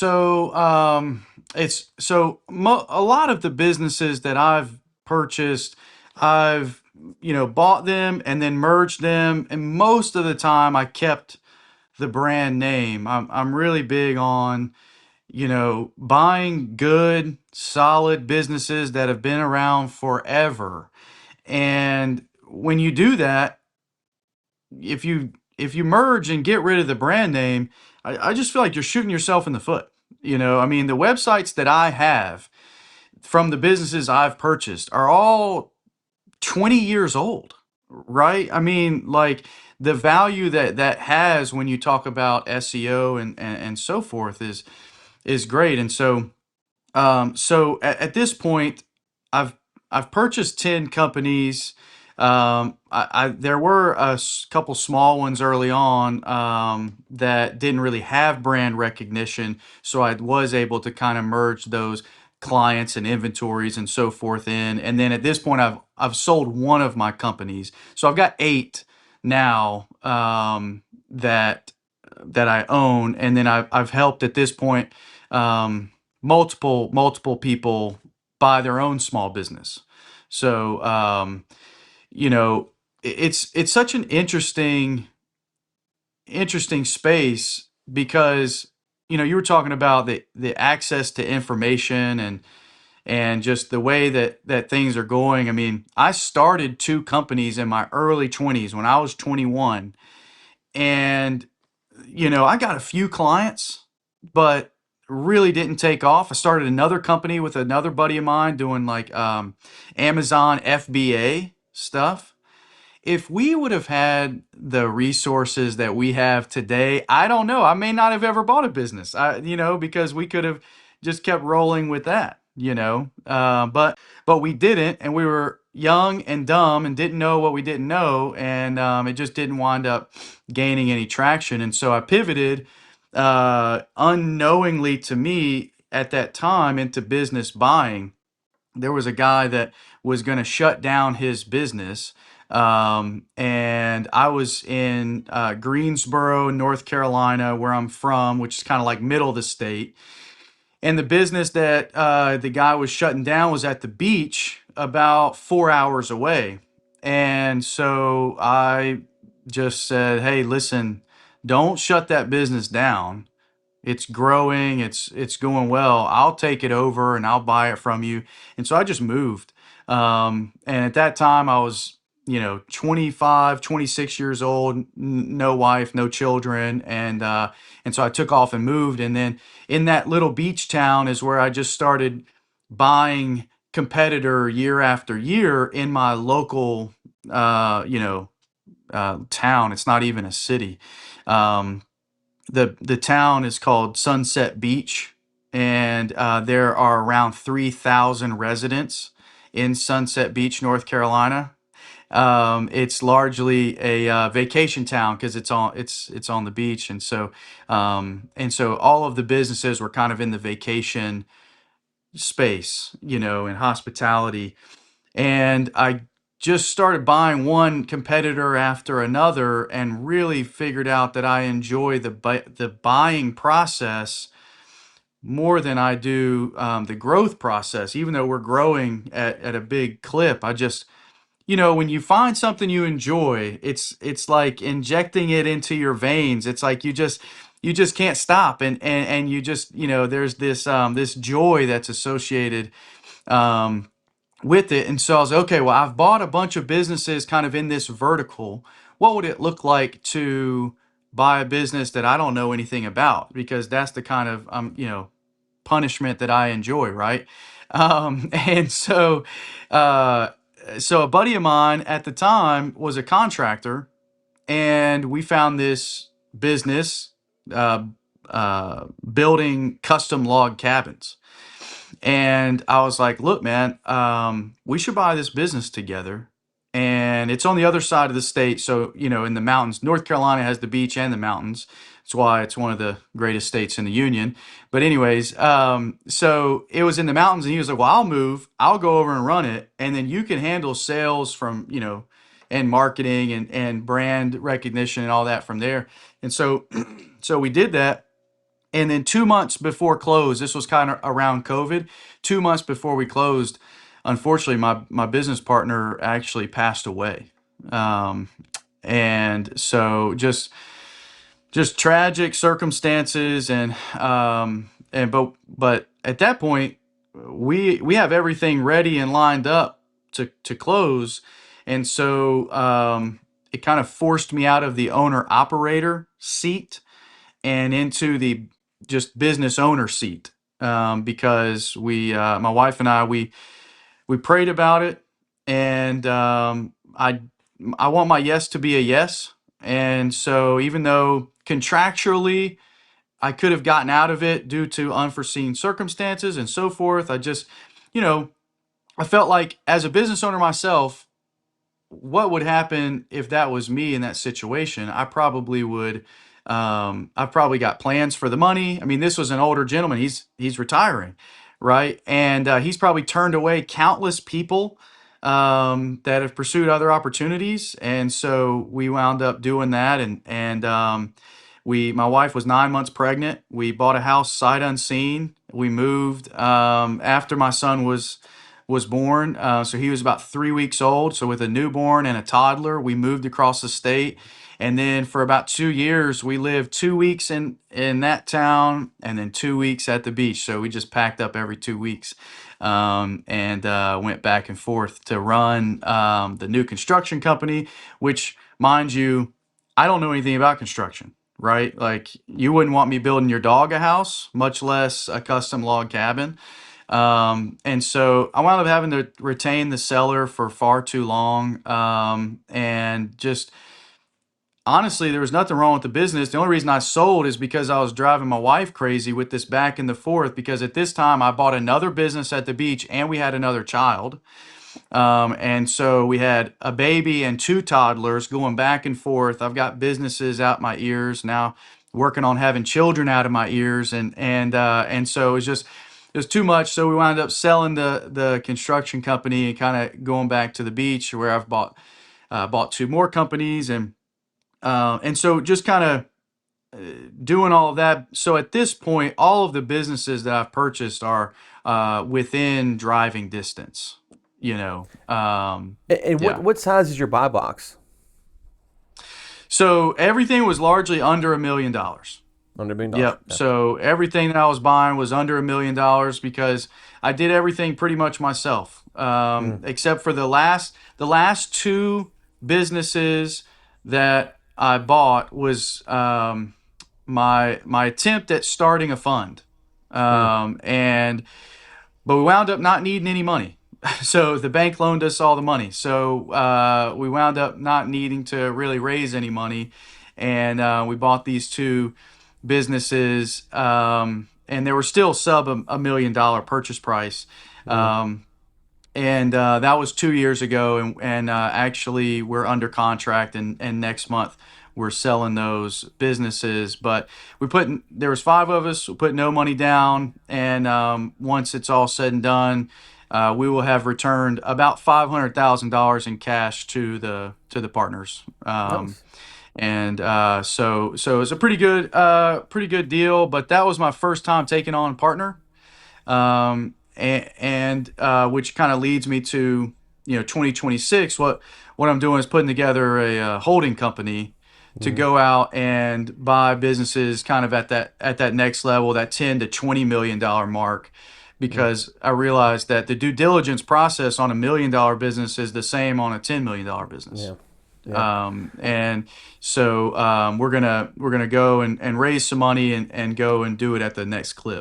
So a lot of the businesses that I've purchased, I've bought them and then merged them, and most of the time I kept the brand name. I'm really big on buying good, solid businesses that have been around forever. And when you do that, if you merge and get rid of the brand name, I just feel like you're shooting yourself in the foot. I mean, the websites that I have from the businesses I've purchased are all 20 years old, right? I mean, like the value that has when you talk about SEO and so forth is great. And so at this point, I've I've purchased 10 companies. There were couple small ones early on that didn't really have brand recognition, so I was able to kind of merge those clients and inventories and so forth in. And then at this point, I've sold one of my companies, so I've got eight now that I own, and then I've helped at this point. Um, multiple people buy their own small business. So you know, it's such an interesting space because you were talking about the access to information and just the way that things are going. I mean, I started two companies in my early 20s when I was 21, and I got a few clients, but really didn't take off. I started another company with another buddy of mine doing like Amazon FBA stuff. If we would have had the resources that we have today, I don't know. I may not have ever bought a business. Because we could have just kept rolling with that. But we didn't, and we were young and dumb and didn't know what we didn't know, and it just didn't wind up gaining any traction. And so I pivoted unknowingly to me at that time into business buying. There was a guy that was going to shut down his business. And I was in Greensboro, North Carolina, where I'm from, which is kind of like middle of the state. And the business that the guy was shutting down was at the beach about 4 hours away. And so I just said, hey, listen, don't shut that business down. It's growing, it's going well. I'll take it over and I'll buy it from you. And so I just moved. And at that time I was, 25, 26 years old, no wife, no children. And so I took off and moved. And then in that little beach town is where I just started buying competitor year after year in my local, town. It's not even a city. Um, the town is called Sunset Beach, and there are around 3,000 residents in Sunset Beach, North Carolina. It's largely a vacation town because it's on the beach, and so all of the businesses were kind of in the vacation space, in hospitality. And I just started buying one competitor after another and really figured out that I enjoy the buying process more than I do the growth process. Even though we're growing at a big clip, I just when you find something you enjoy, it's like injecting it into your veins. It's like you just can't stop, and you just there's this joy that's associated um, with it. And so I was like, okay, well, I've bought a bunch of businesses kind of in this vertical. What would it look like to buy a business that I don't know anything about? Because that's the kind of punishment that I enjoy, right? And uh, so a buddy of mine at the time was a contractor, and we found this business uh, building custom log cabins. And I was like, look, man, we should buy this business together. And it's on the other side of the state. So, in the mountains. North Carolina has the beach and the mountains. That's why it's one of the greatest states in the union. But, anyways, so it was in the mountains. And he was like, well, I'll move. I'll go over and run it. And then you can handle sales from, and marketing and brand recognition and all that from there. And so, so we did that. And then 2 months before close, this was kind of around COVID. 2 months before we closed, unfortunately, my business partner actually passed away. Um, and so just tragic circumstances, but at that point we have everything ready and lined up to close. And so it kind of forced me out of the owner operator seat and into the just business owner seat, because my wife and we prayed about it, and I want my yes to be a yes. And so even though contractually I could have gotten out of it due to unforeseen circumstances and so forth, I just, you know, I felt like as a business owner myself, what would happen if that was me in that situation? I probably would. I've probably got plans for the money. I mean, this was an older gentleman. He's retiring, right? And he's probably turned away countless people that have pursued other opportunities. And so we wound up doing that. My wife was 9 months pregnant. We bought a house sight unseen. We moved after my son was born. So he was about 3 weeks old. So with a newborn and a toddler, we moved across the state. And then for about 2 years, we lived 2 weeks in that town and then 2 weeks at the beach. So we just packed up every 2 weeks, and went back and forth to run the new construction company, which, mind you, I don't know anything about construction, right? Like, you wouldn't want me building your dog a house, much less a custom log cabin. And so I wound up having to retain the seller for far too long. And just honestly, there was nothing wrong with the business. The only reason I sold is because I was driving my wife crazy with this back and the forth. Because at this time, I bought another business at the beach and we had another child. And so we had a baby and two toddlers going back and forth. I've got businesses out my ears now, working on having children out of my ears, and so it was too much. So we wound up selling the construction company and kind of going back to the beach, where I've bought two more companies, and so just kind of doing all of that. So at this point, all of the businesses that I've purchased are within driving distance. And what Yeah. what size is your buy box? So everything was largely under $1 million. $100 million. Yep. Okay. So everything that I was buying was under $1 million because I did everything pretty much myself, Mm, except for the last two businesses that I bought was my attempt at starting a fund, mm, and but we wound up not needing any money. So the bank loaned us all the money. So we wound up not needing to really raise any money, and we bought these two businesses, and they were still sub $1 million purchase price. mm. And that was 2 years ago, and actually we're under contract, and next month we're selling those businesses. But there was five of us. We put no money down, and once it's all said and done, we will have returned about $500,000 in cash to the partners. Nice. And so it's a pretty good deal. But that was my first time taking on a partner, and which kind of leads me to 2026. What I'm doing is putting together a holding company to Mm, go out and buy businesses kind of at that next level, that 10 to 20 million dollar mark, mm. because I realized that the due diligence process on $1 million business is the same on a $10 million business. Yeah. Yeah. And so we're gonna go and raise some money and go and do it at the next clip.